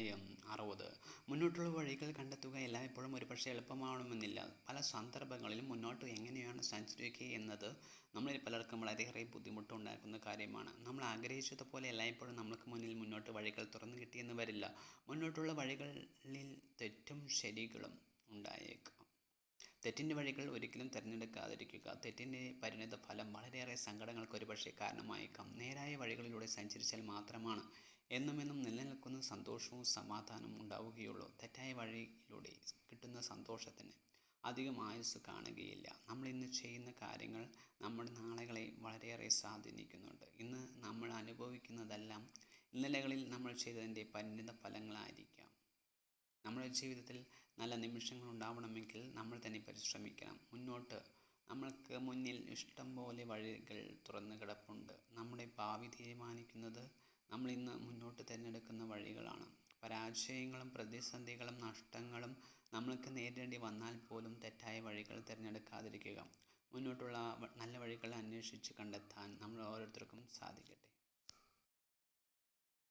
അധ്യായം 60. മുന്നോട്ടുള്ള വഴികൾ കണ്ടെത്തുക എല്ലായ്പ്പോഴും ഒരുപക്ഷെ എളുപ്പമാവണമെന്നില്ല. പല സന്ദർഭങ്ങളിലും മുന്നോട്ട് എങ്ങനെയാണ് സഞ്ചരിക്കുക എന്നത് നമ്മളിൽ പലർക്കും വളരെയേറെ ബുദ്ധിമുട്ടുണ്ടാക്കുന്ന കാര്യമാണ്. നമ്മൾ ആഗ്രഹിച്ചതുപോലെ എല്ലായ്പ്പോഴും നമുക്ക് മുന്നിൽ മുന്നോട്ട് വഴികൾ തുറന്നു കിട്ടിയെന്ന് വരില്ല. മുന്നോട്ടുള്ള വഴികളിൽ തെറ്റും ശരികളും ഉണ്ടായേക്കാം. തെറ്റിൻ്റെ വഴികൾ ഒരിക്കലും തിരഞ്ഞെടുക്കാതിരിക്കുക. തെറ്റിൻ്റെ പരിണിത ഫലം വളരെയേറെ സങ്കടങ്ങൾക്ക് ഒരുപക്ഷെ കാരണമായേക്കാം. നേരായ വഴികളിലൂടെ സഞ്ചരിച്ചാൽ മാത്രമാണ് എന്നുമെന്നും നിലനിൽക്കുന്ന സന്തോഷവും സമാധാനവും ഉണ്ടാവുകയുള്ളൂ. തെറ്റായ വഴിയിലൂടെ കിട്ടുന്ന സന്തോഷത്തിന് അധികം ആയുസ്സ് കാണുകയില്ല. നമ്മൾ ഇന്ന് ചെയ്യുന്ന കാര്യങ്ങൾ നമ്മുടെ നാളുകളെ വളരെയേറെ സ്വാധീനിക്കുന്നുണ്ട്. ഇന്ന് നമ്മൾ അനുഭവിക്കുന്നതെല്ലാം ഇന്നലകളിൽ നമ്മൾ ചെയ്തതിൻ്റെ പരിണിത ഫലങ്ങളായിരിക്കാം. നമ്മുടെ ജീവിതത്തിൽ നല്ല നിമിഷങ്ങൾ ഉണ്ടാവണമെങ്കിൽ നമ്മൾ തന്നെ പരിശ്രമിക്കണം. നമ്മൾക്ക് മുന്നിൽ ഇഷ്ടം പോലെ വഴികൾ തുറന്നു കിടപ്പുണ്ട്. നമ്മുടെ ഭാവി തീരുമാനിക്കുന്നത് നമ്മൾ ഇന്ന് മുന്നോട്ട് തിരഞ്ഞെടുക്കുന്ന വഴികളാണ്. പരാജയങ്ങളും പ്രതിസന്ധികളും നഷ്ടങ്ങളും നമ്മൾക്ക് നേരിടേണ്ടി വന്നാൽ പോലും തെറ്റായ വഴികൾ തിരഞ്ഞെടുക്കാതിരിക്കുക. മുന്നോട്ടുള്ള നല്ല വഴികൾ അന്വേഷിച്ച് കണ്ടെത്താൻ നമ്മൾ ഓരോരുത്തർക്കും സാധിക്കട്ടെ.